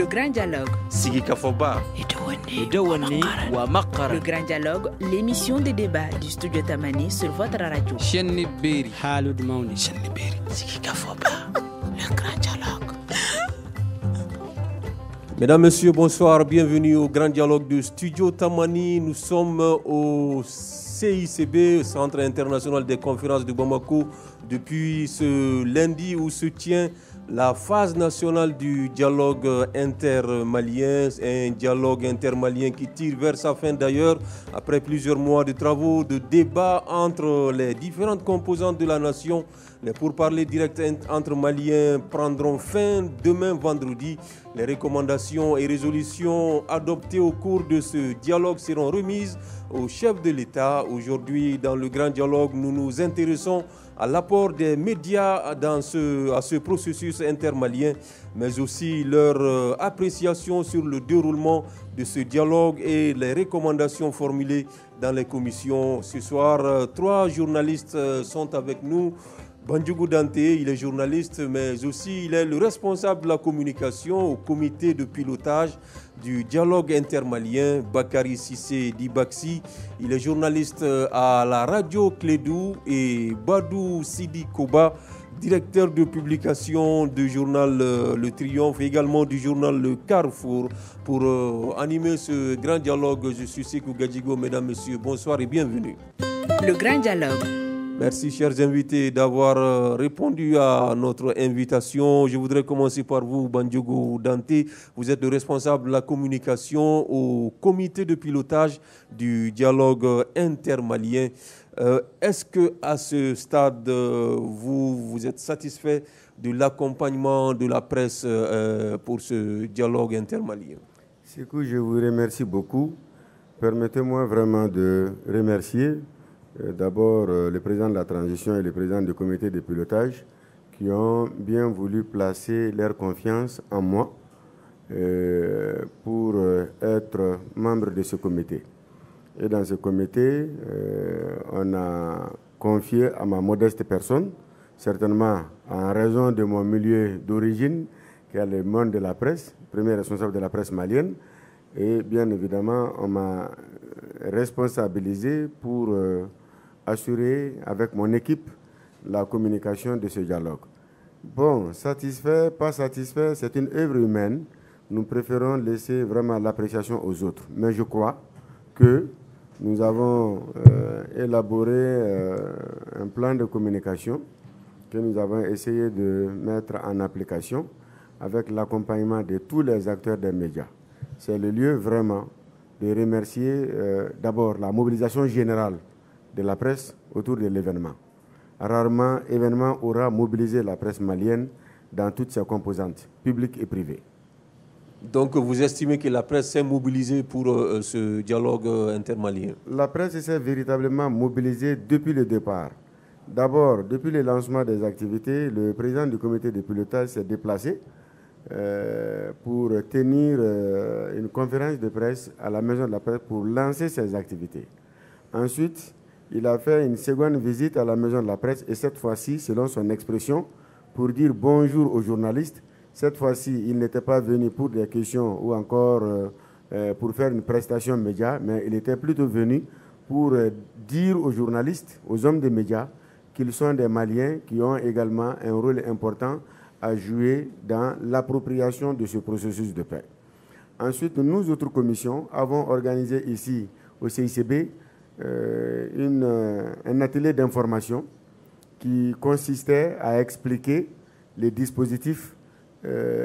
Le Grand Dialogue. Sigi Kafoba. Le Grand Dialogue, l'émission de débat du studio Tamani sur votre radio. Sigi Kafoba. Le Grand Dialogue. Mesdames, Messieurs, bonsoir. Bienvenue au Grand Dialogue du studio Tamani. Nous sommes au CICB, Centre international des conférences de Bamako, depuis ce lundi où se tient la phase nationale du dialogue intermalien, un dialogue intermalien qui tire vers sa fin d'ailleurs, après plusieurs mois de travaux, de débats entre les différentes composantes de la nation. Les pourparlers directs entre Maliens prendront fin demain vendredi. Les recommandations et résolutions adoptées au cours de ce dialogue seront remises au chef de l'État. Aujourd'hui, dans le grand dialogue, nous nous intéressons à l'apport des médias à ce processus intermalien, mais aussi leur appréciation sur le déroulement de ce dialogue et les recommandations formulées dans les commissions. Ce soir, 3 journalistes sont avec nous. Bandjougou Dante, il est journaliste, mais aussi il est le responsable de la communication au comité de pilotage du dialogue intermalien. Bakary Cissé Dibaksi, il est journaliste à la radio Clédou, et Badou Sidi Koba, directeur de publication du journal Le Triomphe, et également du journal Le Carrefour. Pour animer ce grand dialogue, je suis Sekou Gadjigo. Mesdames, Messieurs, bonsoir et bienvenue. Le Grand Dialogue. Merci, chers invités, d'avoir répondu à notre invitation. Je voudrais commencer par vous, Bandjougou Dante. Vous êtes le responsable de la communication au comité de pilotage du dialogue intermalien. Est-ce qu'à ce stade, vous êtes satisfait de l'accompagnement de la presse pour ce dialogue intermalien? Sekou, je vous remercie beaucoup. Permettez-moi vraiment de remercier d'abord le président de la transition et le président du comité de pilotage qui ont bien voulu placer leur confiance en moi pour être membre de ce comité. Et dans ce comité, on a confié à ma modeste personne, certainement en raison de mon milieu d'origine, qui est le monde de la presse, premier responsable de la presse malienne, et bien évidemment, on m'a responsabilisé pour assurer avec mon équipe la communication de ce dialogue. Bon, satisfait, pas satisfait, c'est une œuvre humaine. Nous préférons laisser vraiment l'appréciation aux autres. Mais je crois que nous avons élaboré un plan de communication que nous avons essayé de mettre en application avec l'accompagnement de tous les acteurs des médias. C'est le lieu vraiment de remercier d'abord la mobilisation générale de la presse autour de l'événement. Rarement, l'événement aura mobilisé la presse malienne dans toutes ses composantes, publiques et privées. Donc vous estimez que la presse s'est mobilisée pour ce dialogue intermalien? La presse s'est véritablement mobilisée depuis le départ. D'abord, depuis le lancement des activités, le président du comité de pilotage s'est déplacé pour tenir une conférence de presse à la maison de la presse pour lancer ses activités. Ensuite, il a fait une seconde visite à la maison de la presse et cette fois-ci, selon son expression, pour dire bonjour aux journalistes. Cette fois-ci, il n'était pas venu pour des questions ou encore pour faire une prestation média, mais il était plutôt venu pour dire aux journalistes, aux hommes des médias, qu'ils sont des Maliens qui ont également un rôle important à jouer dans l'appropriation de ce processus de paix. Ensuite, nous, autres commissions, avons organisé ici au CICB un atelier d'information qui consistait à expliquer les dispositifs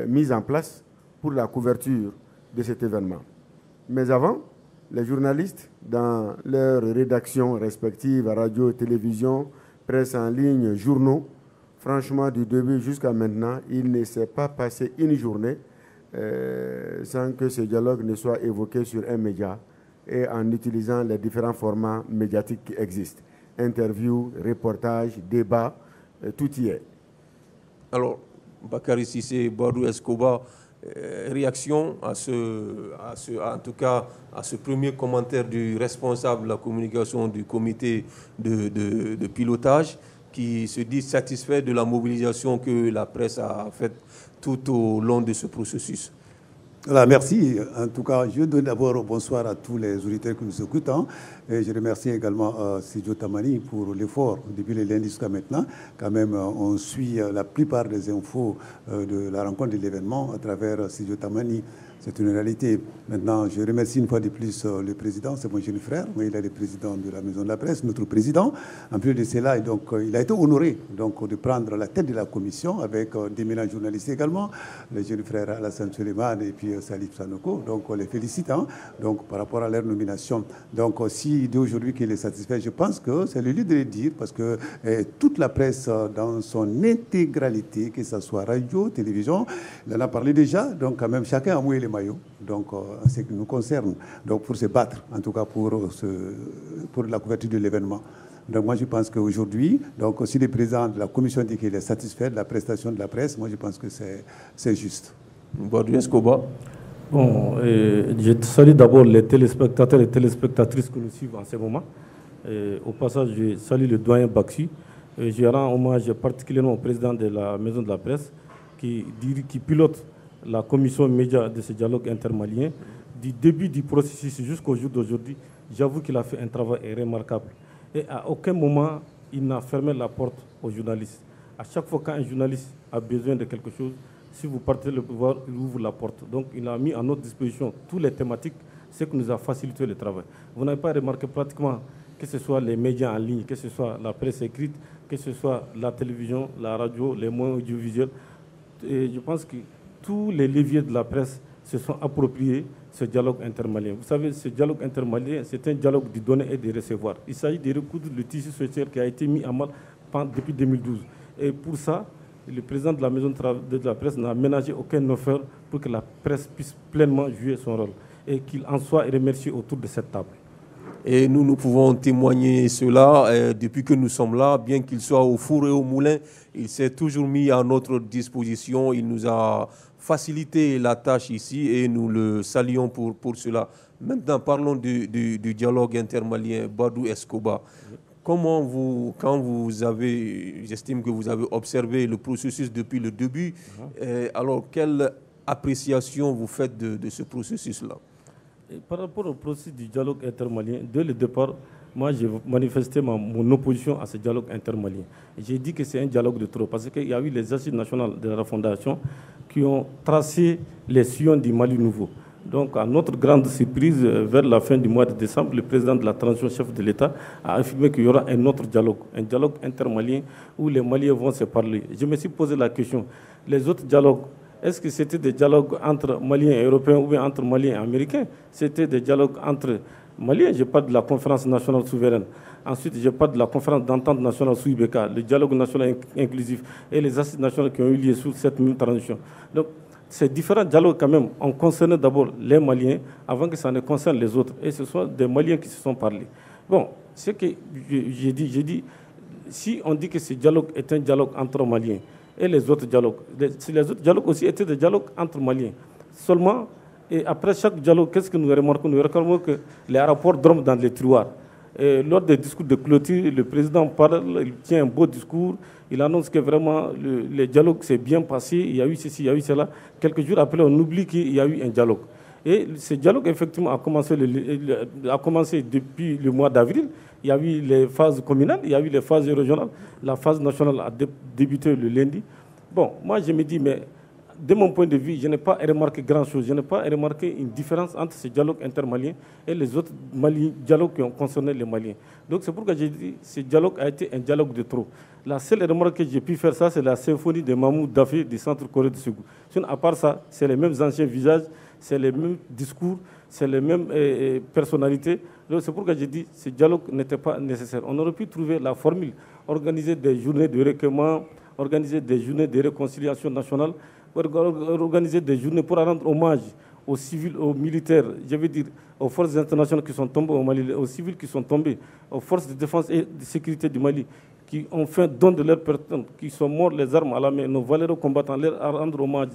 mis en place pour la couverture de cet événement. Mais avant, les journalistes, dans leurs rédactions respectives, radio, télévision, presse en ligne, journaux, franchement, du début jusqu'à maintenant, il ne s'est pas passé une journée sans que ce dialogue ne soit évoqué sur un média et en utilisant les différents formats médiatiques qui existent. Interviews, reportages, débats, tout y est. Alors, Bakary Cissé, Badou Escoba, réaction en tout cas à ce premier commentaire du responsable de la communication du comité de pilotage qui se dit satisfait de la mobilisation que la presse a faite tout au long de ce processus. Voilà, merci. En tout cas, je donne d'abord bonsoir à tous les auditeurs qui nous écoutent. Et je remercie également Sidio Tamani pour l'effort depuis le lundi jusqu'à maintenant. Quand même, on suit la plupart des infos de la rencontre de l'événement à travers Sidio Tamani. C'est une réalité. Maintenant, je remercie une fois de plus le président, c'est mon jeune frère, mais il est le président de la Maison de la Presse, notre président. En plus de cela, et donc, il a été honoré donc, de prendre la tête de la commission avec d'éminents journalistes également, le jeune frère Alassane Suleiman et puis Salif Sanoko. Donc, on les félicite donc, par rapport à leur nomination. Donc, si d'aujourd'hui qu'il est satisfait, je pense que c'est le lieu de le dire parce que toute la presse dans son intégralité, que ce soit radio, télévision, il en a parlé déjà. Donc, quand même, chacun a mouillé les maillots, donc ce qui nous concerne, donc pour se battre, en tout cas pour la couverture de l'événement. Donc moi je pense qu'aujourd'hui, donc si le président de la commission dit qu'il est satisfait de la prestation de la presse, moi je pense que c'est juste. Badou Escoba. Bon, je salue d'abord les téléspectateurs et téléspectatrices que nous suivons en ce moment. Au passage, je salue le doyen Bakshi. Je rends hommage particulièrement au président de la Maison de la Presse qui pilote la commission média de ce dialogue intermalien. Du début du processus jusqu'au jour d'aujourd'hui, j'avoue qu'il a fait un travail remarquable. Et à aucun moment, il n'a fermé la porte aux journalistes. À chaque fois qu'un journaliste a besoin de quelque chose, si vous partez le pouvoir, il ouvre la porte. Donc il a mis à notre disposition toutes les thématiques, ce qui nous a facilité le travail. Vous n'avez pas remarqué pratiquement que ce soit les médias en ligne, que ce soit la presse écrite, que ce soit la télévision, la radio, les moyens audiovisuels. Et je pense que tous les leviers de la presse se sont appropriés ce dialogue intermalien. Vous savez, ce dialogue intermalien, c'est un dialogue de donner et de recevoir. Il s'agit de recoudre le tissu social qui a été mis en mal depuis 2012. Et pour ça, le président de la Maison de la Presse n'a ménagé aucun effort pour que la presse puisse pleinement jouer son rôle et qu'il en soit remercié autour de cette table. Et nous pouvons témoigner cela depuis que nous sommes là, bien qu'il soit au four et au moulin, il s'est toujours mis à notre disposition, il nous a facilité la tâche ici et nous le saluons pour cela. Maintenant, parlons du dialogue intermalien. Badou Escoba, j'estime que vous avez observé le processus depuis le début, alors quelle appréciation vous faites de ce processus-là? Par rapport au processus du dialogue intermalien, dès le départ, moi j'ai manifesté mon opposition à ce dialogue intermalien. J'ai dit que c'est un dialogue de trop, parce qu'il y a eu les assises nationales de la Fondation qui ont tracé les sillons du Mali nouveau. Donc, à notre grande surprise, vers la fin du mois de décembre, le président de la transition, chef de l'État, a affirmé qu'il y aura un autre dialogue, un dialogue intermalien où les Maliens vont se parler. Je me suis posé la question, les autres dialogues, est-ce que c'était des dialogues entre Maliens et Européens ou bien entre Maliens et Américains? C'était des dialogues entre Maliens. Je parle de la conférence nationale souveraine. Ensuite, je parle de la conférence d'entente nationale sous IBK, le dialogue national inclusif et les assises nationales qui ont eu lieu sous cette même transition. Donc, ces différents dialogues, quand même, ont concerné d'abord les Maliens avant que ça ne concerne les autres. Et ce sont des Maliens qui se sont parlé. Bon, ce que j'ai dit, si on dit que ce dialogue est un dialogue entre Maliens, et les autres dialogues. Les autres dialogues aussi étaient des dialogues entre Maliens. Seulement, et après chaque dialogue, qu'est-ce que nous remarquons? Nous remarquons que les rapports dorment dans les tiroirs. Et lors des discours de clôture, le président parle, il tient un beau discours, il annonce que vraiment le dialogue s'est bien passé, il y a eu ceci, il y a eu cela. Quelques jours après, on oublie qu'il y a eu un dialogue. Et ce dialogue, effectivement, a commencé depuis le mois d'avril. Il y a eu les phases communales, il y a eu les phases régionales. La phase nationale a débuté le lundi. Bon, moi, je me dis, mais de mon point de vue, je n'ai pas remarqué grand-chose. Je n'ai pas remarqué une différence entre ce dialogue intermalien et les autres dialogues qui ont concerné les Maliens. Donc, c'est pourquoi j'ai dit que ce dialogue a été un dialogue de trop. La seule remarque que j'ai pu faire, ça, c'est la symphonie de Mahmoud Dafé du Centre Corée de Ségou. À part ça, c'est les mêmes anciens visages, c'est les mêmes discours, c'est les mêmes personnalités. Donc, c'est pourquoi j'ai dit que ce dialogue n'était pas nécessaire. On aurait pu trouver la formule, organiser des journées de recueillement, organiser des journées de réconciliation nationale, organiser des journées pour rendre hommage aux civils, aux militaires, je veux dire aux forces internationales qui sont tombées au Mali, aux civils qui sont tombés, aux forces de défense et de sécurité du Mali, qui ont fait don de leur personne, qui sont morts les armes à la main, nos valeureux combattants, leur rendre hommage,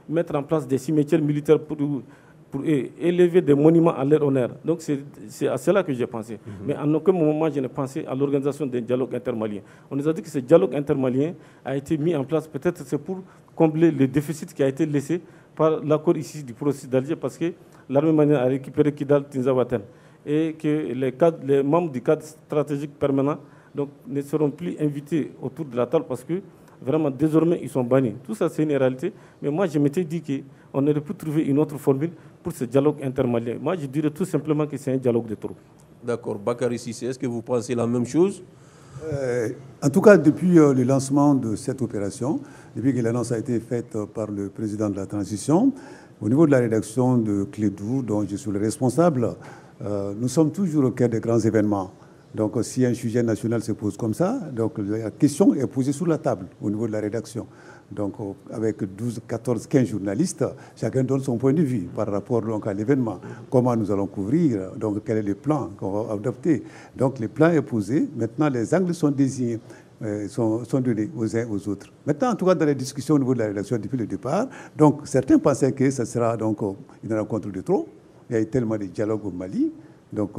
mettre en place des cimetières militaires pour élever des monuments à leur honneur. Donc c'est à cela que j'ai pensé. Mais en aucun moment, je n'ai pensé à l'organisation d'un dialogue intermalien. On nous a dit que ce dialogue intermalien a été mis en place, peut-être c'est pour combler le déficit qui a été laissé par l'accord ici du processus d'Alger, parce que l'armée malienne a récupéré Kidal, Tinzawaten, et que les membres du cadre stratégique permanent donc, ne seront plus invités autour de la table parce que vraiment désormais ils sont bannis. Tout ça c'est une réalité, mais moi je m'étais dit qu'on aurait pu trouver une autre formule pour ce dialogue intermalien. Moi je dirais tout simplement que c'est un dialogue de trop. D'accord. Bakary Cissé, est-ce que vous pensez la même chose? En tout cas, depuis le lancement de cette opération, depuis que l'annonce a été faite par le président de la transition, au niveau de la rédaction de Clédou, dont je suis le responsable, nous sommes toujours au cœur des grands événements. Donc, si un sujet national se pose comme ça, donc la question est posée sur la table au niveau de la rédaction. Donc, avec 12, 14, 15 journalistes, chacun donne son point de vue par rapport donc, à l'événement. Comment nous allons couvrir, donc quel est le plan qu'on va adopter. Donc, le plan est posé. Maintenant, les angles sont désignés, sont donnés aux uns aux autres. Maintenant, en tout cas, dans les discussions au niveau de la rédaction depuis le départ, donc certains pensaient que ce sera donc une rencontre de trop. Il y a eu tellement de dialogues au Mali. Donc,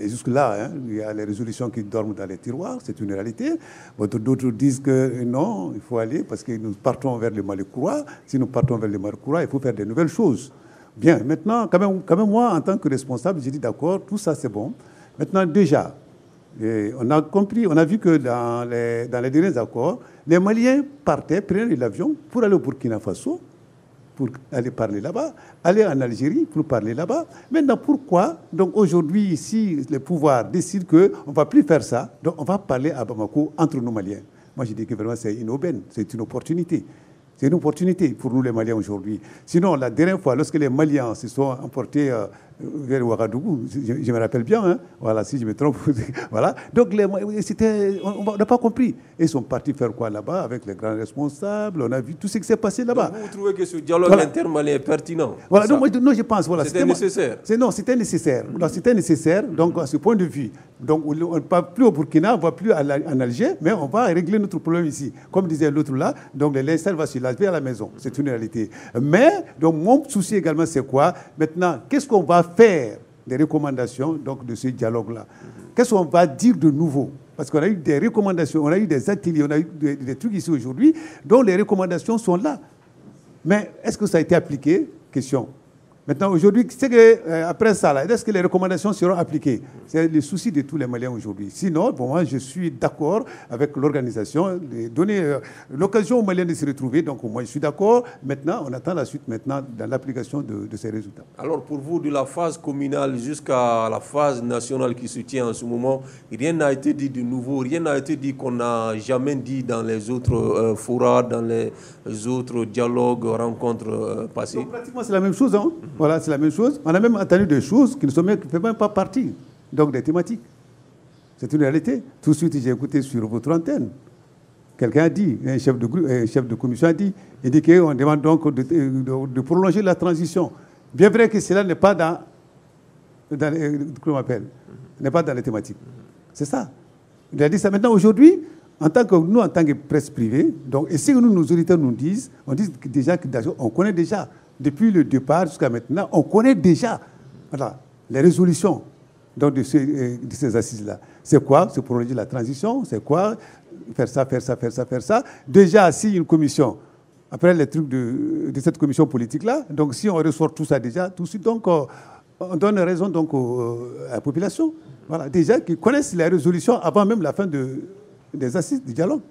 jusque-là, hein, il y a les résolutions qui dorment dans les tiroirs, c'est une réalité. D'autres disent que non, il faut aller parce que nous partons vers le Mali-Koura. Si nous partons vers le Mali-Koura, il faut faire de nouvelles choses. Bien, maintenant, quand même moi, en tant que responsable, j'ai dit d'accord, tout ça c'est bon. Maintenant, déjà, on a compris, on a vu que dans les derniers accords, les Maliens partaient, prenaient l'avion pour aller au Burkina Faso, pour aller parler là-bas, aller en Algérie pour parler là-bas. Maintenant, pourquoi, donc aujourd'hui, si le pouvoir décide qu'on ne va plus faire ça, donc on va parler à Bamako entre nous Maliens. Moi, je dis que vraiment c'est une aubaine, c'est une opportunité. C'est une opportunité pour nous les Maliens aujourd'hui. Sinon, la dernière fois, lorsque les Maliens se sont emportés vers Ouagadougou, je me rappelle bien, hein, voilà, si je me trompe, voilà. Donc, on n'a pas compris. Ils sont partis faire quoi là-bas avec les grands responsables, on a vu tout ce qui s'est passé là-bas. Donc vous trouvez que ce dialogue intermalien est pertinent? Voilà, donc moi, je pense, voilà. C'était nécessaire? Non, c'était nécessaire. C'était nécessaire, donc à ce point de vue. Donc, on ne va plus au Burkina, on ne va plus en Alger, mais on va régler notre problème ici. Comme disait l'autre là, donc le linceul va se laver à la maison. C'est une réalité. Mais, donc, mon souci également, c'est quoi? Maintenant, qu'est-ce qu'on va faire des recommandations donc, de ce dialogue-là? Qu'est-ce qu'on va dire de nouveau? Parce qu'on a eu des recommandations, on a eu des ateliers, on a eu des trucs ici aujourd'hui, dont les recommandations sont là. Mais est-ce que ça a été appliqué? Question. Maintenant, aujourd'hui, c'est que après ça, là, est-ce que les recommandations seront appliquées? C'est le souci de tous les Maliens aujourd'hui. Sinon, pour moi, je suis d'accord avec l'organisation de donner l'occasion aux Maliens de se retrouver. Donc, moi, je suis d'accord. Maintenant, on attend la suite maintenant dans l'application de ces résultats. Alors, pour vous, de la phase communale jusqu'à la phase nationale qui se tient en ce moment, rien n'a été dit de nouveau, rien n'a été dit qu'on n'a jamais dit dans les autres forats, dans les autres dialogues, rencontres passées. Donc, pratiquement, c'est la même chose, hein? Voilà, c'est la même chose. On a même entendu des choses qui ne font même pas partie donc, des thématiques. C'est une réalité. Tout de suite, j'ai écouté sur votre antenne. Quelqu'un a dit, un chef de commission a dit, il dit qu'on demande donc de prolonger la transition. Bien vrai que cela n'est pas dans n'est pas dans les thématiques. C'est ça. Il a dit ça. Maintenant, aujourd'hui, en tant que presse privée, donc, et si nos auditeurs nous disent, on dit déjà qu'on connaît déjà. Depuis le départ jusqu'à maintenant, on connaît déjà voilà, les résolutions donc, de ces assises-là. C'est quoi? C'est prolonger la transition. C'est quoi? Faire ça, faire ça, faire ça, faire ça. Déjà, si une commission, après les trucs de cette commission politique-là, donc si on ressort tout ça déjà, tout de suite, donc, on donne raison donc, à la population. Voilà, déjà, qui connaissent les résolutions avant même la fin des assises du dialogue.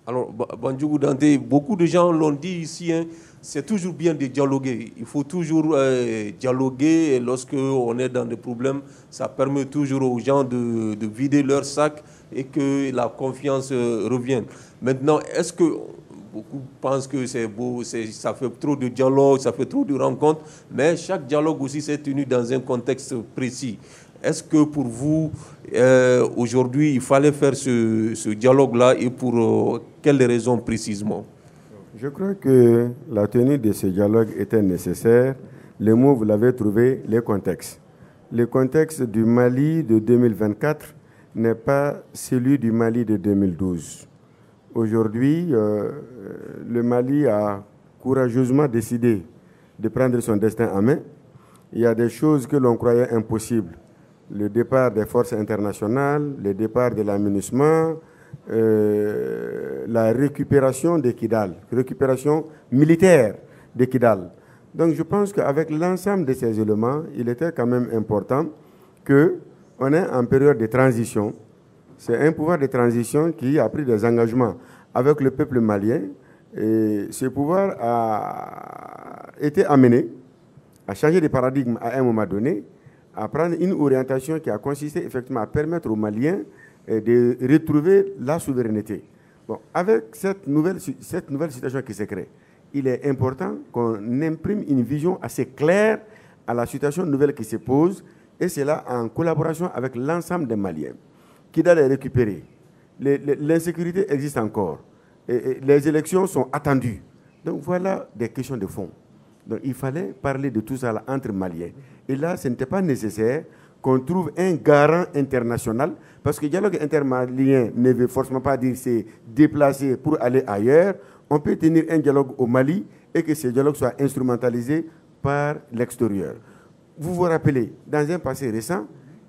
Alors, Bandjougou Dante, beaucoup de gens l'ont dit ici, hein, c'est toujours bien de dialoguer. Il faut toujours dialoguer. Et lorsque on est dans des problèmes, ça permet toujours aux gens de vider leur sac et que la confiance revienne. Maintenant, est-ce que beaucoup pensent que c'est beau, ça fait trop de dialogue, ça fait trop de rencontres, mais chaque dialogue aussi s'est tenu dans un contexte précis. Est-ce que pour vous, aujourd'hui, il fallait faire ce dialogue-là et pour quelles raisons précisément? Je crois que la tenue de ce dialogue était nécessaire. Le mot, vous l'avez trouvé, les contextes. Le contexte du Mali de 2024 n'est pas celui du Mali de 2012. Aujourd'hui, le Mali a courageusement décidé de prendre son destin en main. Il y a des choses que l'on croyait impossibles. Le départ des forces internationales, le départ de l'aménagement, la récupération de Kidal, récupération militaire de Kidal. Donc je pense qu'avec l'ensemble de ces éléments, il était quand même important qu'on est en période de transition. C'est un pouvoir de transition qui a pris des engagements avec le peuple malien. Et ce pouvoir a été amené à changer de paradigme à un moment donné, à prendre une orientation qui a consisté effectivement à permettre aux Maliens de retrouver la souveraineté. Bon, avec cette nouvelle situation qui se crée, il est important qu'on imprime une vision assez claire à la situation nouvelle qui se pose, et c'est là en collaboration avec l'ensemble des Maliens. Kidal est récupéré. L'insécurité existe encore. Et les élections sont attendues. Donc voilà des questions de fond. Donc il fallait parler de tout ça là, entre Maliens. Et là, ce n'était pas nécessaire qu'on trouve un garant international, parce que le dialogue intermalien ne veut forcément pas dire c'est déplacer pour aller ailleurs. On peut tenir un dialogue au Mali et que ce dialogue soit instrumentalisé par l'extérieur. Vous vous rappelez, dans un passé récent,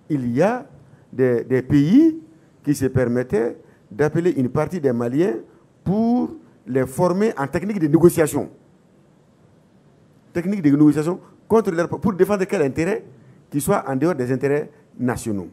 il y a des pays qui se permettaient d'appeler une partie des Maliens pour les former en technique de négociation. Technique de négociation pour défendre quel intérêt qui soit en dehors des intérêts nationaux.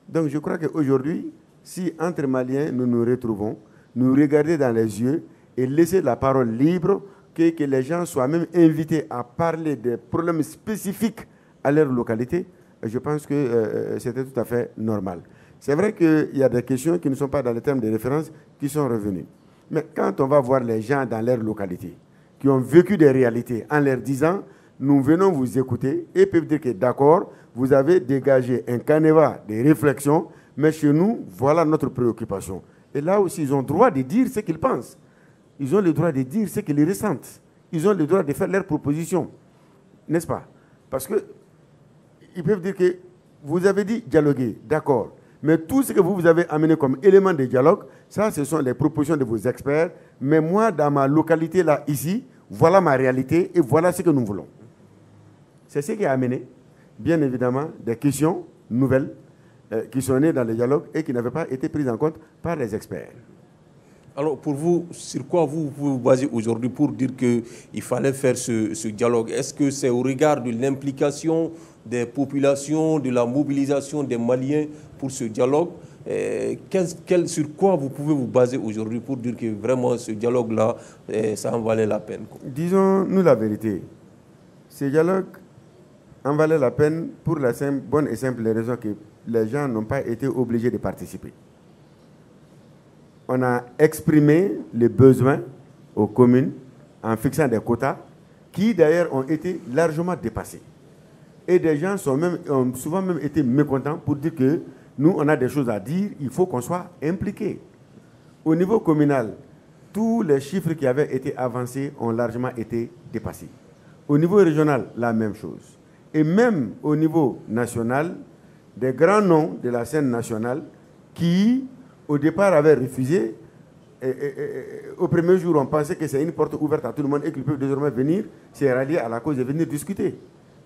Donc je crois qu'aujourd'hui, si entre Maliens nous nous retrouvons, nous regarder dans les yeux et laisser la parole libre, que les gens soient même invités à parler des problèmes spécifiques à leur localité, je pense que c'était tout à fait normal. C'est vrai qu'il y a des questions qui ne sont pas dans les termes de référence qui sont revenues. Mais quand on va voir les gens dans leur localité, qui ont vécu des réalités, en leur disant, nous venons vous écouter, et peuvent dire que d'accord, vous avez dégagé un canevas de réflexion, mais chez nous, voilà notre préoccupation. Et là aussi, ils ont le droit de dire ce qu'ils pensent. Ils ont le droit de dire ce qu'ils ressentent. Ils ont le droit de faire leurs propositions. N'est-ce pas? Parce qu'ils peuvent dire que vous avez dit dialoguer, d'accord. Mais tout ce que vous avez amené comme élément de dialogue, ça, ce sont les propositions de vos experts. Mais moi, dans ma localité, là, ici, voilà ma réalité et voilà ce que nous voulons. C'est ce qui a amené, bien évidemment, des questions nouvelles qui sont nées dans le dialogue et qui n'avaient pas été prises en compte par les experts. Alors, pour vous, sur quoi vous vous basez aujourd'hui pour dire qu'il fallait faire ce dialogue? Est-ce que c'est au regard de l'implication des populations, de la mobilisation des Maliens pour ce dialogue? Sur quoi vous pouvez vous baser aujourd'hui pour dire que vraiment ce dialogue-là, ça en valait la peine? Disons-nous la vérité. Ce dialogue en valait la peine pour la bonne et simple raison que les gens n'ont pas été obligés de participer. On a exprimé les besoins aux communes en fixant des quotas qui d'ailleurs ont été largement dépassés. Et des gens ont souvent même été mécontents pour dire que nous, on a des choses à dire, il faut qu'on soit impliqués. Au niveau communal, tous les chiffres qui avaient été avancés ont largement été dépassés. Au niveau régional, la même chose. Et même au niveau national, des grands noms de la scène nationale qui, au départ, avaient refusé. Au premier jour, on pensait que c'est une porte ouverte à tout le monde et qu'ils peuvent désormais venir se rallier à la cause de venir discuter.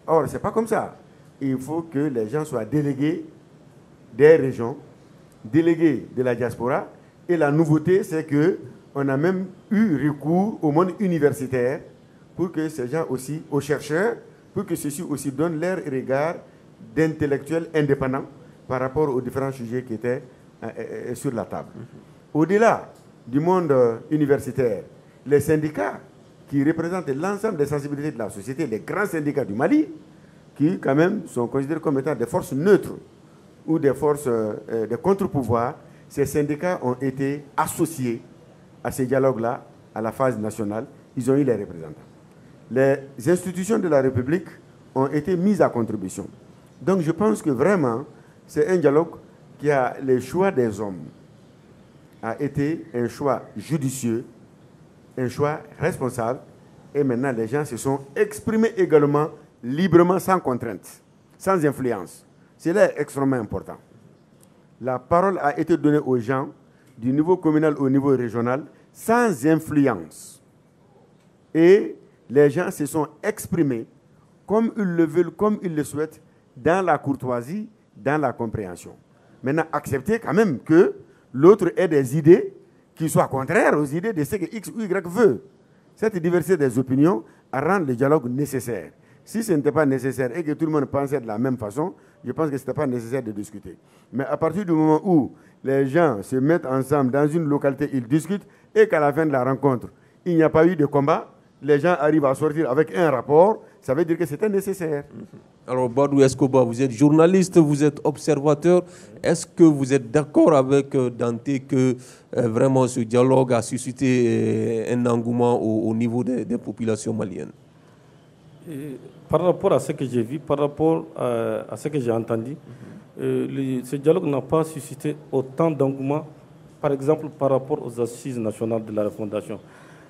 Or, ce n'est pas comme ça. Il faut que les gens soient délégués des régions, délégués de la diaspora. Et la nouveauté, c'est qu'on a même eu recours au monde universitaire pour que ces gens aussi, aux chercheurs, pour que ceux-ci aussi donnent leur regard d'intellectuels indépendants par rapport aux différents sujets qui étaient sur la table. Au-delà du monde universitaire, les syndicats qui représentent l'ensemble des sensibilités de la société, les grands syndicats du Mali, qui quand même sont considérés comme étant des forces neutres ou des forces de contre-pouvoir, ces syndicats ont été associés à ces dialogues-là, à la phase nationale. Ils ont eu les représentants. Les institutions de la République ont été mises à contribution. Donc je pense que vraiment, c'est un dialogue qui a le choix des hommes a été un choix judicieux, un choix responsable, et maintenant les gens se sont exprimés également librement, sans contrainte, sans influence. C'est là extrêmement important. La parole a été donnée aux gens du niveau communal au niveau régional sans influence. Et les gens se sont exprimés comme ils le veulent, comme ils le souhaitent, dans la courtoisie, dans la compréhension. Maintenant, accepter quand même que l'autre ait des idées qui soient contraires aux idées de ce que X ou Y veut. Cette diversité des opinions à rendre le dialogue nécessaire. Si ce n'était pas nécessaire et que tout le monde pensait de la même façon, je pense que ce n'était pas nécessaire de discuter. Mais à partir du moment où les gens se mettent ensemble dans une localité, ils discutent, et qu'à la fin de la rencontre, il n'y a pas eu de combat, les gens arrivent à sortir avec un rapport, ça veut dire que c'était nécessaire. Alors, Badou Escobar, vous êtes journaliste, vous êtes observateur. Est-ce que vous êtes d'accord avec Dante que vraiment ce dialogue a suscité un engouement au niveau des populations maliennes? Par rapport à ce que j'ai vu, par rapport à ce que j'ai entendu, ce dialogue n'a pas suscité autant d'engouement, par exemple, par rapport aux assises nationales de la refondation.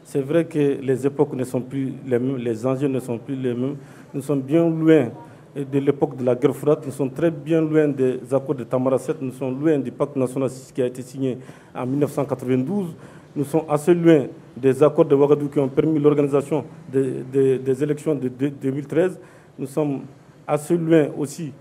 C'est vrai que les époques ne sont plus les mêmes, les enjeux ne sont plus les mêmes. Nous sommes bien loin de l'époque de la guerre froide, nous sommes très bien loin des accords de Tamaracet, nous sommes loin du pacte national qui a été signé en 1992. Nous sommes assez loin des accords de Ouagadougou qui ont permis l'organisation des élections de 2013. Nous sommes assez loin aussi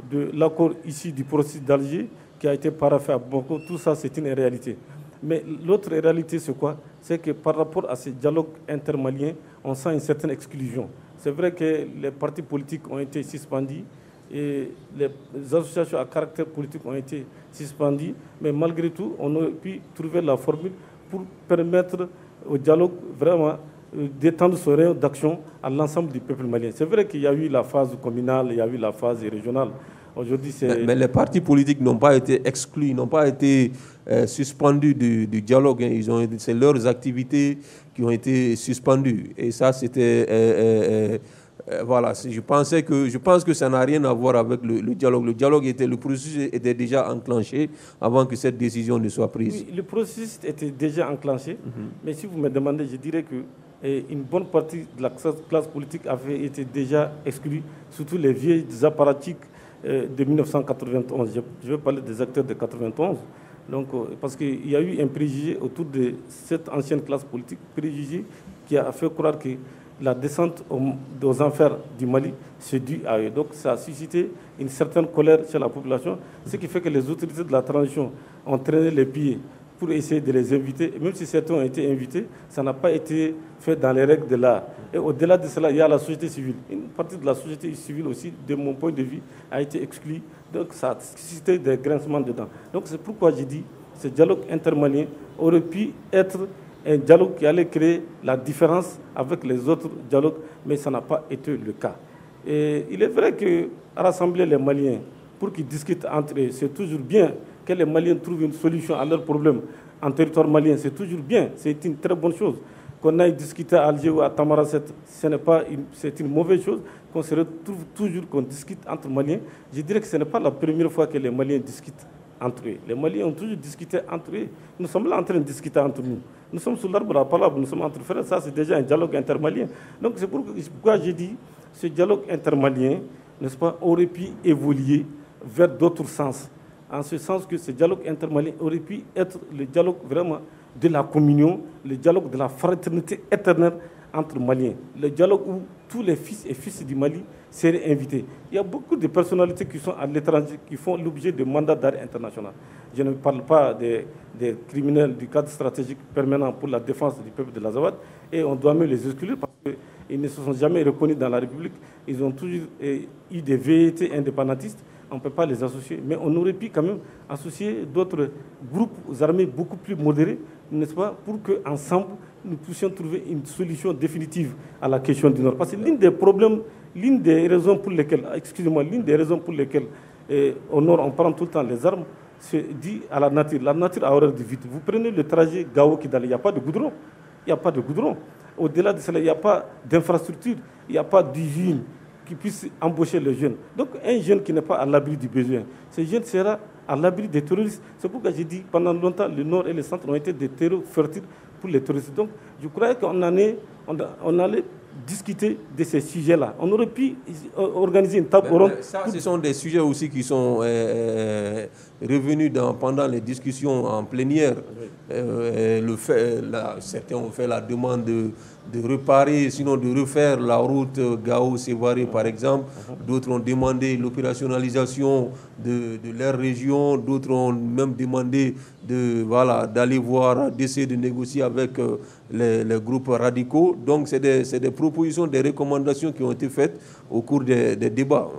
de l'accord ici du processus d'Alger qui a été paraphé à Bamako. Tout ça, c'est une réalité. Mais l'autre réalité, c'est quoi? C'est que par rapport à ces dialogues intermaliens, on sent une certaine exclusion. C'est vrai que les partis politiques ont été suspendus et les associations à caractère politique ont été suspendues, mais malgré tout, on a pu trouver la formule pour permettre au dialogue vraiment d'étendre son rayon d'action à l'ensemble du peuple malien. C'est vrai qu'il y a eu la phase communale, il y a eu la phase régionale. Mais les partis politiques n'ont pas été exclus, n'ont pas été suspendus du dialogue. C'est leurs activités qui ont été suspendues. Et ça, c'était... voilà, je pense que ça n'a rien à voir avec le dialogue. Le processus était déjà enclenché avant que cette décision ne soit prise. Oui, le processus était déjà enclenché. Mais si vous me demandez, je dirais que une bonne partie de la classe politique avait été déjà exclue, surtout les vieilles apparatchiks de 1991. Je vais parler des acteurs de 91. Donc, parce qu'il y a eu un préjugé autour de cette ancienne classe politique, préjugé qui a fait croire que la descente aux enfers du Mali c'est dû à eux. Donc ça a suscité une certaine colère chez la population, ce qui fait que les autorités de la transition ont traîné les pieds pour essayer de les inviter. Et même si certains ont été invités, ça n'a pas été fait dans les règles de l'art. Et au-delà de cela, il y a la société civile. Une partie de la société civile aussi, de mon point de vue, a été exclue. Donc ça a suscité des grincements dedans. Donc c'est pourquoi j'ai dit que ce dialogue intermalien aurait pu être un dialogue qui allait créer la différence avec les autres dialogues, mais ça n'a pas été le cas. Et il est vrai que rassembler les Maliens pour qu'ils discutent entre eux, c'est toujours bien. Que les Maliens trouvent une solution à leurs problèmes en territoire malien, c'est toujours bien, c'est une très bonne chose. Qu'on aille discuter à Alger ou à Tamaracet, c'est une mauvaise chose. Qu'on se retrouve toujours, qu'on discute entre Maliens. Je dirais que ce n'est pas la première fois que les Maliens discutent entre eux. Les Maliens ont toujours discuté entre eux. Nous sommes là en train de discuter entre nous. Nous sommes sous l'arbre à palabre, nous sommes entre frères. Ça, c'est déjà un dialogue intermalien. Donc, c'est pourquoi j'ai dit ce dialogue intermalien, n'est-ce pas, aurait pu évoluer vers d'autres sens. En ce sens que ce dialogue intermalien aurait pu être le dialogue vraiment de la communion, le dialogue de la fraternité éternelle entre Maliens, le dialogue où tous les fils et filles du Mali seraient invités. Il y a beaucoup de personnalités qui sont à l'étranger, qui font l'objet de mandats d'arrêt international. Je ne parle pas des criminels du cadre stratégique permanent pour la défense du peuple de l'Azawad, et on doit même les exclure parce qu'ils ne se sont jamais reconnus dans la République. Ils ont toujours eu des velléités indépendantistes. On ne peut pas les associer, mais on aurait pu quand même associer d'autres groupes armés beaucoup plus modérés, n'est-ce pas, pour qu'ensemble, nous puissions trouver une solution définitive à la question du Nord. Parce que l'une des raisons pour lesquelles au Nord, on prend tout le temps les armes, c'est dû à la nature. La nature a horreur du vide. Vous prenez le trajet Gao-Kidal, il n'y a pas de goudron. Il n'y a pas de goudron. Au-delà de cela, il n'y a pas d'infrastructure, il n'y a pas d'usine qui puisse embaucher les jeunes. Donc un jeune qui n'est pas à l'abri du besoin, ce jeune sera à l'abri des terroristes. C'est pourquoi j'ai dit pendant longtemps, le Nord et le Centre ont été des terreaux fertiles pour les terroristes. Donc je croyais qu'on allait discuter de ces sujets-là. On aurait pu organiser une table ronde. Ce sont des sujets aussi qui sont revenus pendant les discussions en plénière. Certains ont fait la demande de réparer, sinon de refaire la route Gao-Sévaré par exemple. D'autres ont demandé l'opérationnalisation de leur région. D'autres ont même demandé d'aller voir, d'essayer de négocier avec les groupes radicaux. Donc c'est des propositions, des recommandations qui ont été faites au cours des débats.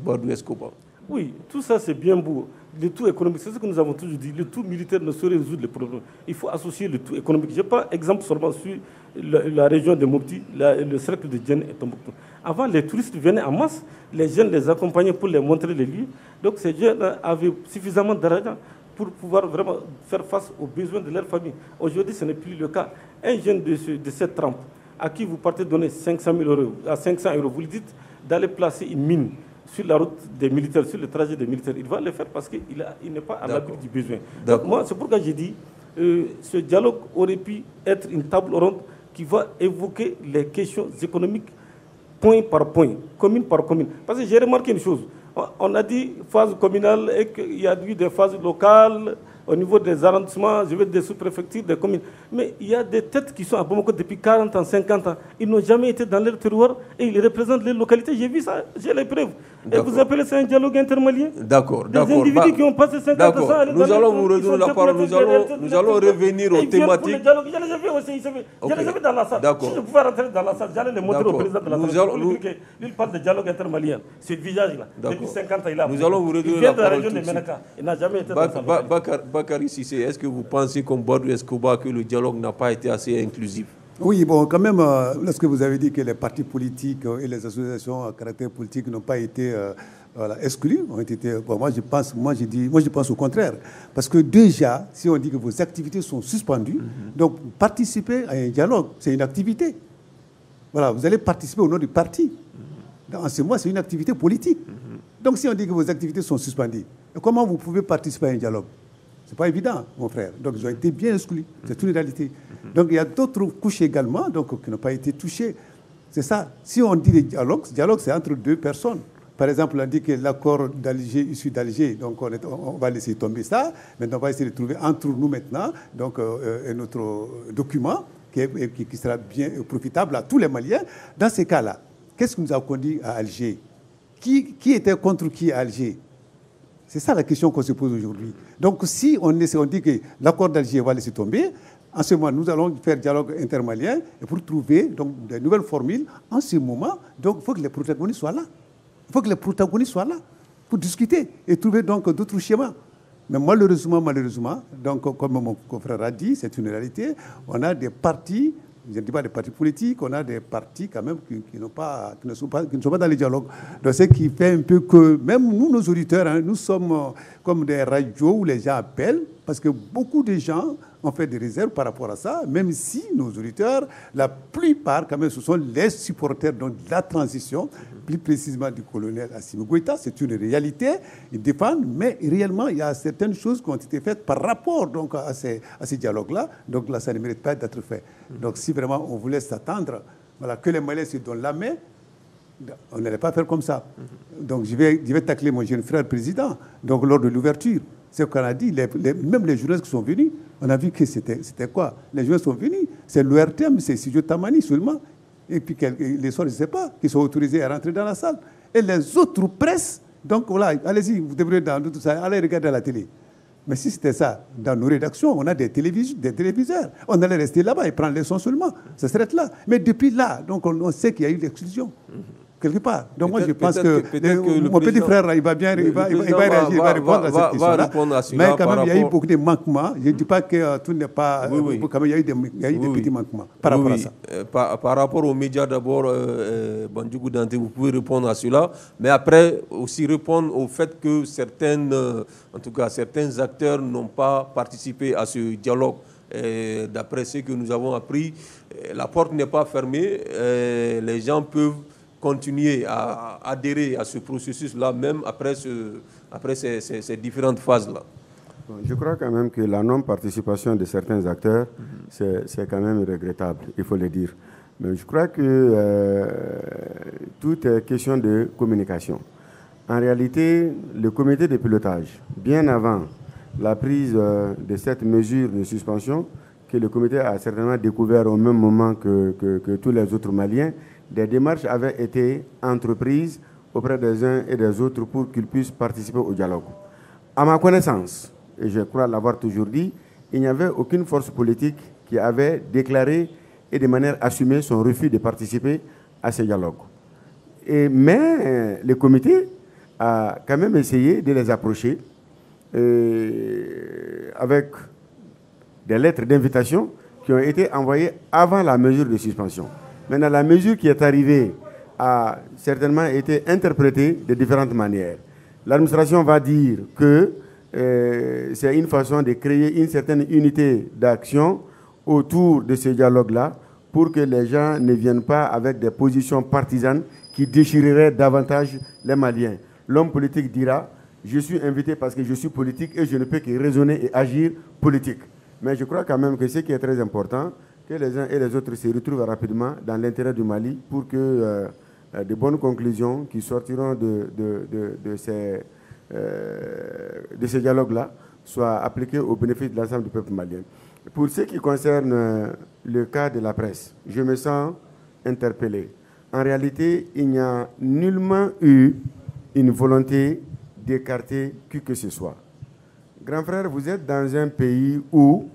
Badou Escobar. Oui, tout ça c'est bien beau. Le tout économique, c'est ce que nous avons toujours dit. Le tout militaire ne saurait résoudre les problèmes. Il faut associer le tout économique. Je prends exemple seulement sur la région de Mopti, le cercle de Djen et Tombouctou. Avant, les touristes venaient en masse, les jeunes les accompagnaient pour les montrer les lieux. Donc ces jeunes avaient suffisamment d'argent pour pouvoir vraiment faire face aux besoins de leur famille. Aujourd'hui, ce n'est plus le cas. Un jeune de cette trempe, à qui vous partez donner 500 000 euros, à 500 euros, vous lui dites d'aller placer une mine sur la route des militaires, sur le trajet des militaires, il va le faire parce qu'il n'est pas à l'abri du besoin. Donc moi, c'est pourquoi j'ai dit ce dialogue aurait pu être une table ronde qui va évoquer les questions économiques point par point, commune par commune. Parce que j'ai remarqué une chose, on a dit phase communale et qu'il y a eu des phases locales au niveau des arrondissements, je veux des sous-préfectures, des communes. Mais il y a des têtes qui sont à Bamako depuis 40 ans, 50 ans. Ils n'ont jamais été dans leur terroir et ils représentent les localités. J'ai vu ça, j'ai les preuves. Et vous appelez ça un dialogue intermalien? D'accord, d'accord. Des individus qui ont passé 50 ans à nous allons vous redonner la parole, nous allons revenir aux thématiques. Je les ai vus aussi, je les ai vus dans la salle. Si je pouvais rentrer dans la salle, j'allais les montrer au président de la salle. Pour lui dire qu'il parle de dialogue intermalien. Ce visage-là, depuis 50 ans, il a. Nous allons vous redonner la parole. Il vient tout de la région de Menaka. Il n'a jamais été dans sa localité. Bakary Cissé, est-ce que vous pensez, comme Badou Escobar, que le dialogue n'a pas été assez inclusif? Oui, bon, quand même, lorsque vous avez dit que les partis politiques et les associations à caractère politique n'ont pas été exclus, ont été, bon, moi je pense au contraire. Parce que déjà, si on dit que vos activités sont suspendues, donc participer à un dialogue, c'est une activité. Voilà, vous allez participer au nom du parti. En ce mois, c'est une activité politique. Donc si on dit que vos activités sont suspendues, comment vous pouvez participer à un dialogue? Ce n'est pas évident, mon frère. Donc, ils ont été bien exclus. C'est une réalité. Donc, il y a d'autres couches également qui n'ont pas été touchées. C'est ça. Si on dit dialogue, c'est entre deux personnes. Par exemple, on dit que l'accord d'Alger, issu d'Alger, donc on va laisser tomber ça. Maintenant, on va essayer de trouver entre nous maintenant donc, un autre document qui sera bien profitable à tous les Maliens. Dans ces cas-là, qu'est-ce que nous avons dit à Alger? Qui était contre qui à Alger? C'est ça la question qu'on se pose aujourd'hui. Donc si on dit que l'accord d'Alger va laisser tomber, en ce moment, nous allons faire dialogue intermalien et pour trouver donc, de nouvelles formules. En ce moment, donc, il faut que les protagonistes soient là. Il faut que les protagonistes soient là pour discuter et trouver donc d'autres schémas. Mais malheureusement, donc, comme mon confrère a dit, c'est une réalité, on a des partis, je ne dis pas des partis politiques, on a des partis quand même qui ne sont pas dans les dialogues. Donc, ce qui fait un peu que même nous, nos auditeurs, hein, nous sommes comme des radios où les gens appellent, parce que beaucoup de gens ont fait des réserves par rapport à ça, même si nos auditeurs, la plupart quand même, ce sont les supporters donc, de la transition, plus précisément du colonel Assimi Goïta. C'est une réalité, ils défendent, mais réellement, il y a certaines choses qui ont été faites par rapport donc, à ces dialogues-là. Donc là, ça ne mérite pas d'être fait. Donc si vraiment on voulait s'attendre voilà, que les Maliens se donnent la main, on n'allait pas faire comme ça. Donc je vais tacler mon jeune frère président, donc lors de l'ouverture. C'est ce qu'on a dit, même les journalistes qui sont venus, on a vu que c'était quoi? Les journalistes sont venus, c'est l'ORTM, c'est Studio Tamani seulement, et puis les soirs, je ne sais pas, qui sont autorisés à rentrer dans la salle. Et les autres presses, donc voilà, allez-y, vous devrez dans tout ça, allez regarder à la télé. Mais si c'était ça, dans nos rédactions, on a des téléviseurs. On allait rester là-bas et prendre les sons seulement. Ça serait là. Mais depuis là, donc on sait qu'il y a eu l'exclusion. Quelque part. Donc moi je pense que mon petit frère, il va bien réagir, il va répondre à cette question-là. Mais quand même, il y a eu beaucoup de manquements. Je ne dis pas que tout n'est pas... Quand même, il y a eu des petits manquements par rapport à ça. Par rapport aux médias d'abord, Bandjougou Dante, vous pouvez répondre à cela. Mais après, aussi répondre au fait que certains acteurs n'ont pas participé à ce dialogue. D'après ce que nous avons appris, la porte n'est pas fermée. Les gens peuvent continuer à adhérer à ce processus-là, même après ces différentes phases-là. Je crois quand même que la non-participation de certains acteurs, c'est quand même regrettable, il faut le dire. Mais je crois que tout est question de communication. En réalité, le comité de pilotage, bien avant la prise de cette mesure de suspension, que le comité a certainement découvert au même moment que tous les autres Maliens, des démarches avaient été entreprises auprès des uns et des autres pour qu'ils puissent participer au dialogue. À ma connaissance, et je crois l'avoir toujours dit, il n'y avait aucune force politique qui avait déclaré et de manière assumée son refus de participer à ce dialogue. Mais le comité a quand même essayé de les approcher avec des lettres d'invitation qui ont été envoyées avant la mesure de suspension. Maintenant, la mesure qui est arrivée a certainement été interprétée de différentes manières. L'administration va dire que c'est une façon de créer une certaine unité d'action autour de ce dialogue-là pour que les gens ne viennent pas avec des positions partisanes qui déchireraient davantage les Maliens. L'homme politique dira « Je suis invité parce que je suis politique et je ne peux que raisonner et agir politique ». Mais je crois quand même que ce qui est très important, que les uns et les autres se retrouvent rapidement dans l'intérêt du Mali pour que de bonnes conclusions qui sortiront de ces dialogues-là soient appliquées au bénéfice de l'ensemble du peuple malien. Pour ce qui concerne le cas de la presse, je me sens interpellé. En réalité, il n'y a nullement eu une volonté d'écarter qui que ce soit. Grand frère, vous êtes dans un pays où,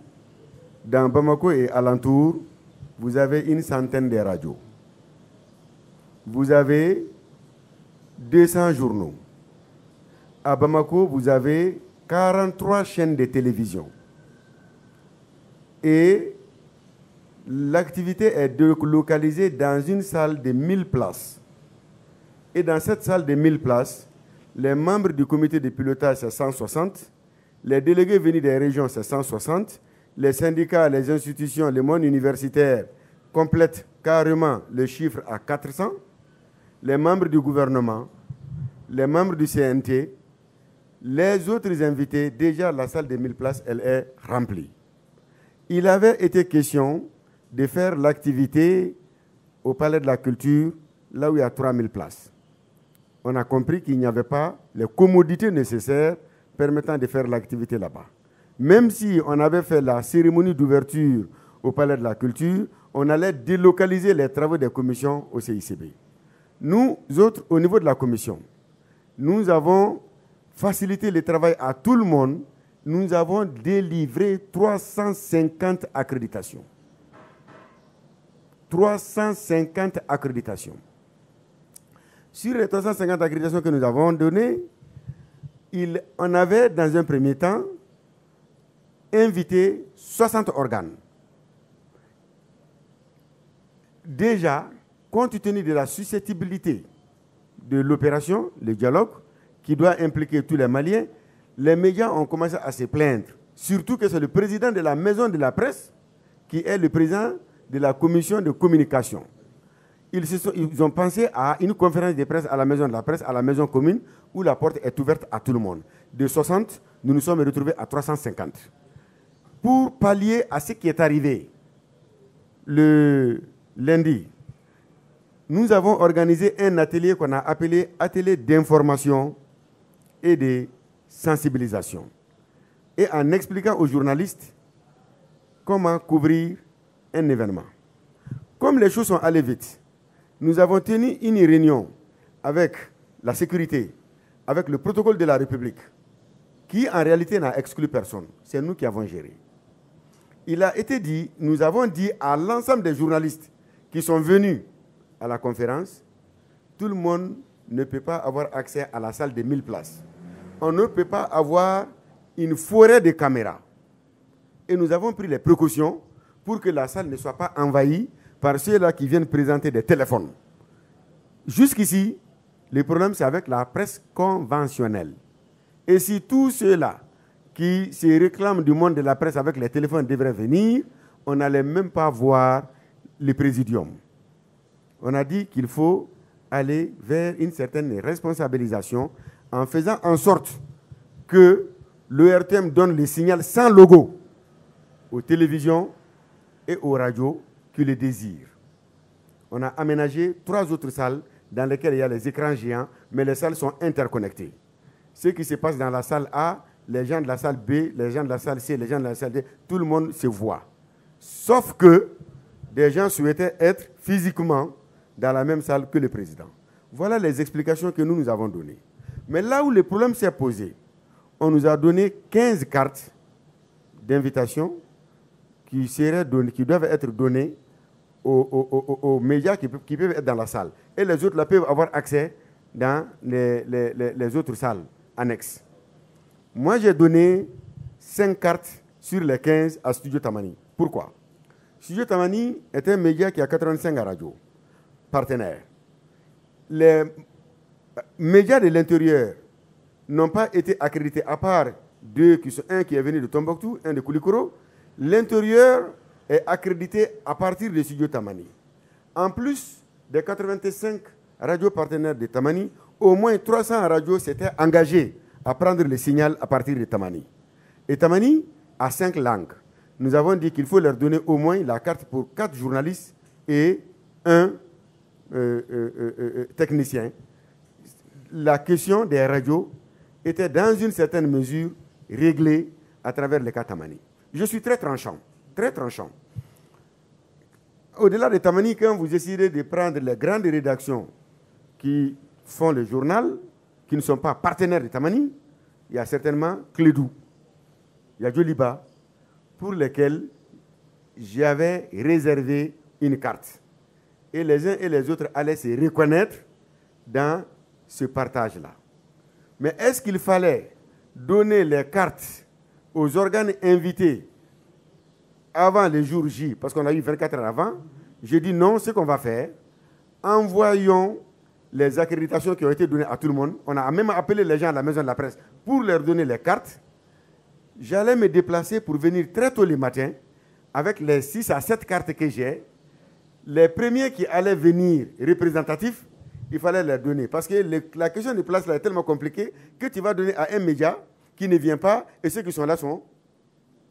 dans Bamako et alentour, vous avez une centaine de radios. Vous avez 200 journaux. À Bamako, vous avez 43 chaînes de télévision. Et l'activité est localisée dans une salle de 1000 places. Et dans cette salle de 1000 places, les membres du comité de pilotage, c'est 160. Les délégués venus des régions, c'est 160. Les syndicats, les institutions, le monde universitaire complètent carrément le chiffre à 400. Les membres du gouvernement, les membres du CNT, les autres invités, déjà la salle de 1000 places, elle est remplie. Il avait été question de faire l'activité au Palais de la Culture, là où il y a 3000 places. On a compris qu'il n'y avait pas les commodités nécessaires permettant de faire l'activité là-bas. Même si on avait fait la cérémonie d'ouverture au Palais de la Culture, on allait délocaliser les travaux des commissions au CICB. Nous autres, au niveau de la commission, nous avons facilité le travail à tout le monde. Nous avons délivré 350 accréditations. 350 accréditations. Sur les 350 accréditations que nous avons données, on avait dans un premier temps invité 60 organes. Déjà, compte tenu de la susceptibilité de l'opération, le dialogue, qui doit impliquer tous les Maliens, les médias ont commencé à se plaindre. Surtout que c'est le président de la maison de la presse qui est le président de la commission de communication. Ils ont pensé à une conférence de presse à la maison de la presse, à la maison commune, où la porte est ouverte à tout le monde. De 60, nous nous sommes retrouvés à 350. Pour pallier à ce qui est arrivé le lundi, nous avons organisé un atelier qu'on a appelé atelier d'information et de sensibilisation. Et en expliquant aux journalistes comment couvrir un événement. Comme les choses sont allées vite, nous avons tenu une réunion avec la sécurité, avec le protocole de la République, qui en réalité n'a exclu personne. C'est nous qui avons géré. Il a été dit, nous avons dit à l'ensemble des journalistes qui sont venus à la conférence, tout le monde ne peut pas avoir accès à la salle de 1000 places. On ne peut pas avoir une forêt de caméras. Et nous avons pris les précautions pour que la salle ne soit pas envahie par ceux-là qui viennent présenter des téléphones. Jusqu'ici, le problème c'est avec la presse conventionnelle. Et si tous ceux-là qui se réclament du monde de la presse avec les téléphones devraient venir, on n'allait même pas voir le présidium. On a dit qu'il faut aller vers une certaine responsabilisation en faisant en sorte que l'ORTM donne le signal sans logo aux télévisions et aux radios qui le désirent. On a aménagé 3 autres salles dans lesquelles il y a les écrans géants, mais les salles sont interconnectées. Ce qui se passe dans la salle A, les gens de la salle B, les gens de la salle C, les gens de la salle D, tout le monde se voit. Sauf que des gens souhaitaient être physiquement dans la même salle que le président. Voilà les explications que nous avons données. Mais là où le problème s'est posé, on nous a donné 15 cartes d'invitation qui doivent être données aux médias qui peuvent être dans la salle. Et les autres là, peuvent avoir accès dans les autres salles annexes. Moi, j'ai donné 5 cartes sur les 15 à Studio Tamani. Pourquoi? Studio Tamani est un média qui a 85 radios partenaires. Les médias de l'intérieur n'ont pas été accrédités, à part deux, un qui est venu de Tombouctou, un de Koulikoro. L'intérieur est accrédité à partir de Studio Tamani. En plus des 85 radios partenaires de Tamani, au moins 300 radios s'étaient engagées à prendre le signal à partir de Tamani. Et Tamani a 5 langues. Nous avons dit qu'il faut leur donner au moins la carte pour 4 journalistes et un technicien. La question des radios était dans une certaine mesure réglée à travers les cas Tamani. Je suis très tranchant, très tranchant. Au-delà de Tamani, quand vous décidez de prendre les grandes rédactions qui font le journal, qui ne sont pas partenaires de Tamani, il y a certainement Clédou, il y a Djoliba, pour lesquels j'avais réservé une carte. Et les uns et les autres allaient se reconnaître dans ce partage-là. Mais est-ce qu'il fallait donner les cartes aux organes invités avant le jour J, parce qu'on a eu 24 heures avant? J'ai dit non, ce qu'on va faire, envoyons les accréditations qui ont été données à tout le monde. On a même appelé les gens à la maison de la presse pour leur donner les cartes. J'allais me déplacer pour venir très tôt le matin avec les 6 à 7 cartes que j'ai. Les premiers qui allaient venir représentatifs, il fallait les donner. Parce que la question de place là est tellement compliquée que tu vas donner à un média qui ne vient pas et ceux qui sont là sont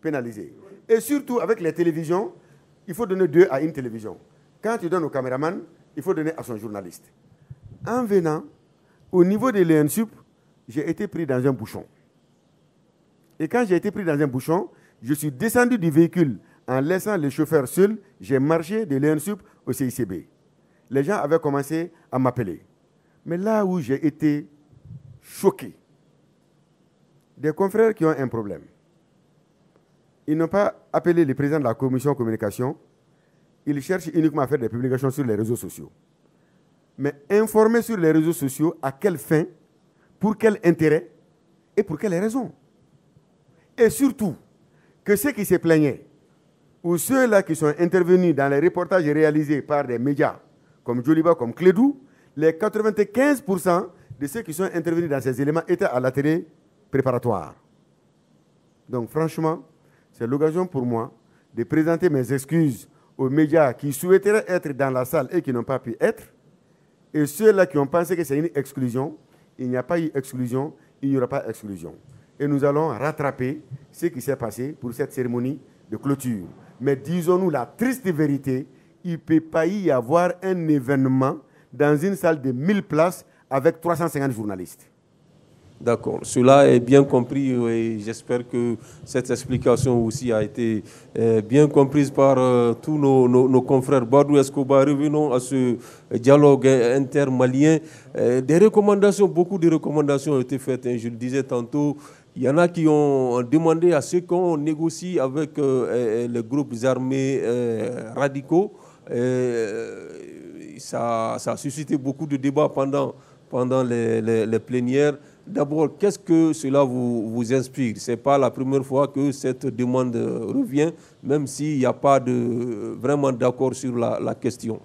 pénalisés. Et surtout avec les télévisions, il faut donner 2 à une télévision. Quand tu donnes au caméraman, il faut donner à son journaliste. En venant, au niveau de l'ENSUP, j'ai été pris dans un bouchon. Et quand j'ai été pris dans un bouchon, je suis descendu du véhicule en laissant le chauffeur seul. J'ai marché de l'ENSUP au CICB. Les gens avaient commencé à m'appeler. Mais là où j'ai été choqué, des confrères qui ont un problème, ils n'ont pas appelé le président de la commission communication, ils cherchent uniquement à faire des publications sur les réseaux sociaux. Mais informer sur les réseaux sociaux à quelle fin, pour quel intérêt et pour quelles raisons. Et surtout, que ceux qui se plaignaient, ou ceux-là qui sont intervenus dans les reportages réalisés par des médias, comme Djoliba, comme Clédou, les 95% de ceux qui sont intervenus dans ces éléments étaient à la télé préparatoire. Donc franchement, c'est l'occasion pour moi de présenter mes excuses aux médias qui souhaiteraient être dans la salle et qui n'ont pas pu être. Et ceux-là qui ont pensé que c'est une exclusion, il n'y a pas eu exclusion, il n'y aura pas exclusion. Et nous allons rattraper ce qui s'est passé pour cette cérémonie de clôture. Mais disons-nous la triste vérité, il ne peut pas y avoir un événement dans une salle de 1000 places avec 350 journalistes. D'accord, cela est bien compris et j'espère que cette explication aussi a été bien comprise par tous nos confrères. Badou Escobar, revenons à ce dialogue intermalien. Des recommandations, beaucoup de recommandations ont été faites. Je le disais tantôt, il y en a qui ont demandé à ce qu'on négocie avec les groupes armés radicaux. Ça a suscité beaucoup de débats pendant les plénières. D'abord, qu'est-ce que cela vous inspire? Ce n'est pas la première fois que cette demande revient, même s'il n'y a pas vraiment d'accord sur la question.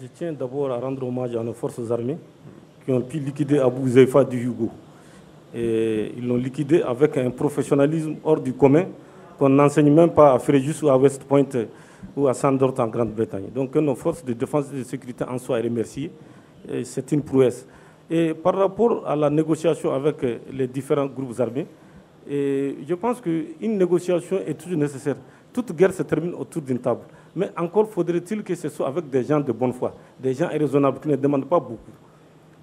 Je tiens d'abord à rendre hommage à nos forces armées qui ont pu liquider Abou Zeifa du Hugo. Et ils l'ont liquidé avec un professionnalisme hors du commun qu'on n'enseigne même pas à Fréjus ou à West Point ou à Sandort en Grande-Bretagne. Donc que nos forces de défense et de sécurité en soient remerciées, c'est une prouesse. Et par rapport à la négociation avec les différents groupes armés, je pense qu'une négociation est toujours nécessaire. Toute guerre se termine autour d'une table. Mais encore faudrait-il que ce soit avec des gens de bonne foi, des gens raisonnables qui ne demandent pas beaucoup.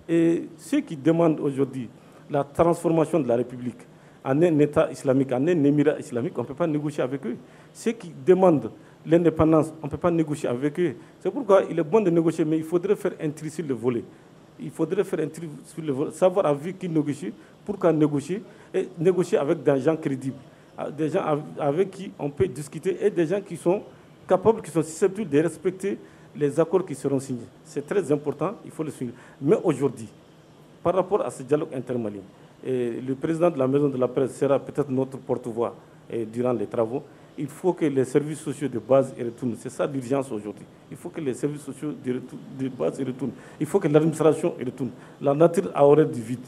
Et ceux qui demandent aujourd'hui la transformation de la République en un État islamique, en un émirat islamique, on ne peut pas négocier avec eux. Ceux qui demandent l'indépendance, on ne peut pas négocier avec eux. C'est pourquoi il est bon de négocier, mais il faudrait faire un tri sur le volet. Il faudrait faire un tri sur le volet, savoir avec qui négocier, pourquoi négocier, et négocier avec des gens crédibles, des gens avec qui on peut discuter et des gens qui sont capables, qui sont susceptibles de respecter les accords qui seront signés. C'est très important, il faut le suivre. Mais aujourd'hui, par rapport à ce dialogue intermalien, le président de la Maison de la Presse sera peut-être notre porte-voix durant les travaux. Il faut que les services sociaux de base retournent. C'est ça l'urgence aujourd'hui. Il faut que les services sociaux de base retournent. Il faut que l'administration retourne. La nature a horreur du vide.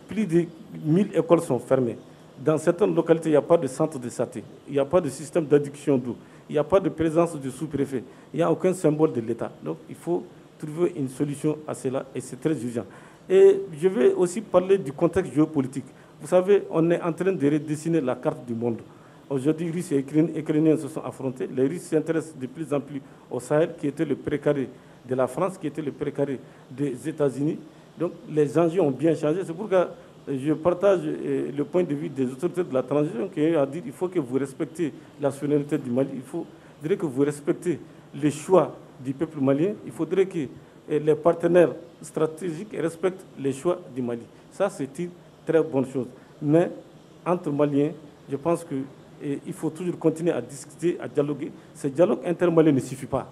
Plus de 1000 écoles sont fermées. Dans certaines localités, il n'y a pas de centre de santé. Il n'y a pas de système d'adduction d'eau. Il n'y a pas de présence du sous-préfet. Il n'y a aucun symbole de l'État. Donc, il faut trouver une solution à cela et c'est très urgent. Et je vais aussi parler du contexte géopolitique. Vous savez, on est en train de redessiner la carte du monde. Aujourd'hui, Russes et Ukrainiens se sont affrontés. Les Russes s'intéressent de plus en plus au Sahel, qui était le précaré de la France, qui était le précaré des États-Unis. Donc, les enjeux ont bien changé. C'est pourquoi je partage le point de vue des autorités de la transition qui ont dit qu'il faut que vous respectez la souveraineté du Mali. Il faudrait que vous respectez les choix du peuple malien. Il faudrait que les partenaires stratégiques respectent les choix du Mali. Ça, c'est une très bonne chose. Mais entre Maliens, je pense qu'il faut toujours continuer à discuter, à dialoguer. Ce dialogue intermalien ne suffit pas.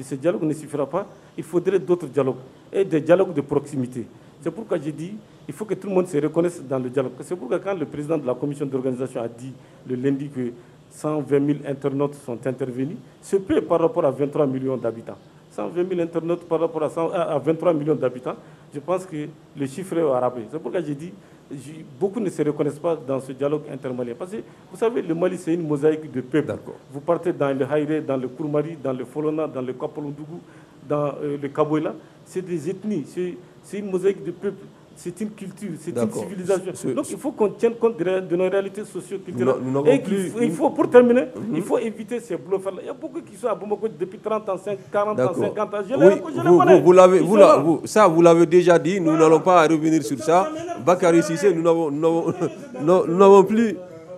Ce dialogue ne suffira pas. Il faudrait d'autres dialogues et des dialogues de proximité. C'est pourquoi j'ai dit qu'il faut que tout le monde se reconnaisse dans le dialogue. C'est pourquoi quand le président de la commission d'organisation a dit le lundi que 120 000 internautes sont intervenus, c'est peu par rapport à 23 millions d'habitants. 120 000 internautes par rapport à 23 millions d'habitants, je pense que le chiffre est au rabais. C'est pourquoi j'ai dit beaucoup ne se reconnaissent pas dans ce dialogue intermalien. Parce que vous savez, le Mali, c'est une mosaïque de peuples. Vous partez dans le Haïré, dans le Kourmari, dans le Folona, dans le Kapolondougou, dans le Kaboïla. C'est des ethnies, c'est une mosaïque de peuples. C'est une culture, c'est une civilisation. Donc il faut qu'on tienne compte de nos réalités socio-culturelles. Et il faut, pour terminer, il faut éviter ces bluffs-là. Il y a beaucoup qui sont à Bamako depuis 30 ans, 40 ans, 50 ans. Vous l'avez déjà dit, nous n'allons pas revenir sur ça. Bakary Cissé, nous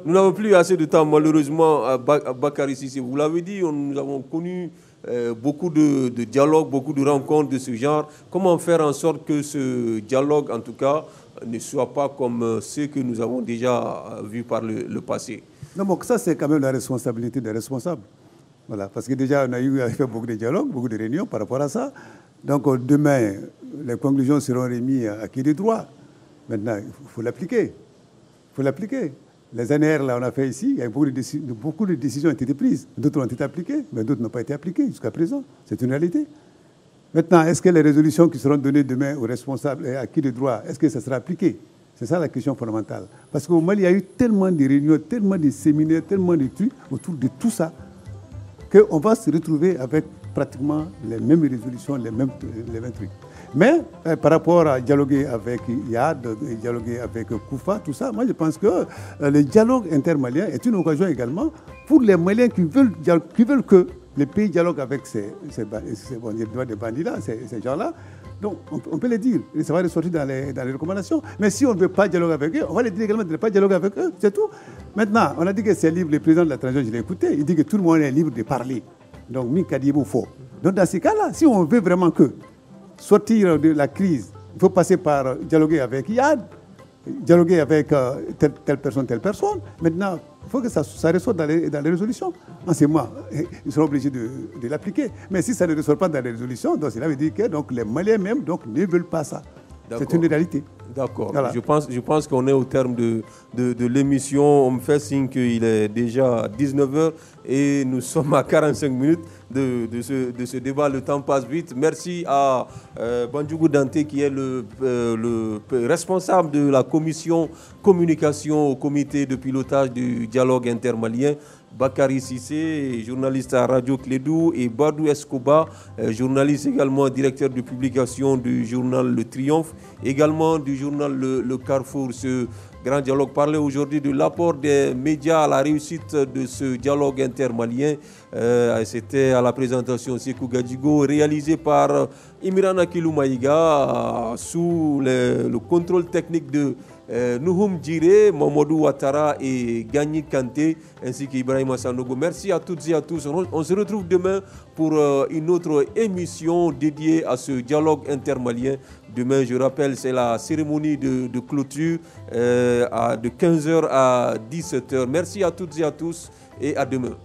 n'avons plus assez de temps, malheureusement, à Bakary Cissé. Vous l'avez dit, nous avons connu beaucoup de dialogues, beaucoup de rencontres de ce genre. Comment faire en sorte que ce dialogue, en tout cas, ne soit pas comme ceux que nous avons déjà vus par le passé? Non, bon, ça, c'est quand même la responsabilité des responsables. Voilà, parce que déjà, on a eu fait beaucoup de dialogues, beaucoup de réunions par rapport à ça. Donc, demain, les conclusions seront remises à qui de droit. Maintenant, il faut l'appliquer. Il faut l'appliquer. Les ANR, là, on a fait ici, il y a beaucoup de décisions ont été prises. D'autres ont été appliquées, mais d'autres n'ont pas été appliquées jusqu'à présent. C'est une réalité. Maintenant, est-ce que les résolutions qui seront données demain aux responsables et à qui de droit, est-ce que ça sera appliqué? C'est ça la question fondamentale. Parce qu'au Mali, il y a eu tellement de réunions, tellement de séminaires, tellement de trucs autour de tout ça, qu'on va se retrouver avec pratiquement les mêmes résolutions, les mêmes trucs. Mais par rapport à dialoguer avec IAD, dialoguer avec Koufa, tout ça, moi je pense que le dialogue intermalien est une occasion également pour les Maliens qui veulent que les pays dialoguent avec ces bandits-là, ces gens-là. Donc on peut les dire, et ça va ressortir dans les recommandations. Mais si on ne veut pas dialoguer avec eux, on va les dire également de ne pas dialoguer avec eux, c'est tout. Maintenant, on a dit que c'est libre, le président de la transition, je l'ai écouté, il dit que tout le monde est libre de parler. Donc, Mikadibou faux. Donc dans ces cas-là, si on veut vraiment sortir de la crise, il faut passer par dialoguer avec IAD, dialoguer avec telle personne. Maintenant, il faut que ça ressorte dans les résolutions. En ce moment, ils seront obligés de l'appliquer. Mais si ça ne ressort pas dans les résolutions, donc cela veut dire que donc, les Maliens même ne veulent pas ça. C'est une réalité. D'accord. Voilà. Je pense qu'on est au terme de l'émission. On me fait signe qu'il est déjà 19h et nous sommes à 45 minutes de ce débat. Le temps passe vite. Merci à Bandjougou Dante qui est le responsable de la commission communication au comité de pilotage du dialogue intermalien. Bakary Cissé, journaliste à Radio Clédou, et Badou Escoba, journaliste également, directeur de publication du journal Le Triomphe, également du journal Le Carrefour. Ce grand dialogue parlait aujourd'hui de l'apport des médias à la réussite de ce dialogue intermalien. C'était à la présentation Sekou Gadjigo, réalisé par Imran Kiloumaïga, sous le contrôle technique de Nouhoum Djire, Mamadou Ouattara et Gagny Kanté, ainsi qu'Ibrahim Sanogo. Merci à toutes et à tous. On se retrouve demain pour une autre émission dédiée à ce dialogue intermalien. Demain, je rappelle, c'est la cérémonie de clôture de 15h à 17h. Merci à toutes et à tous et à demain.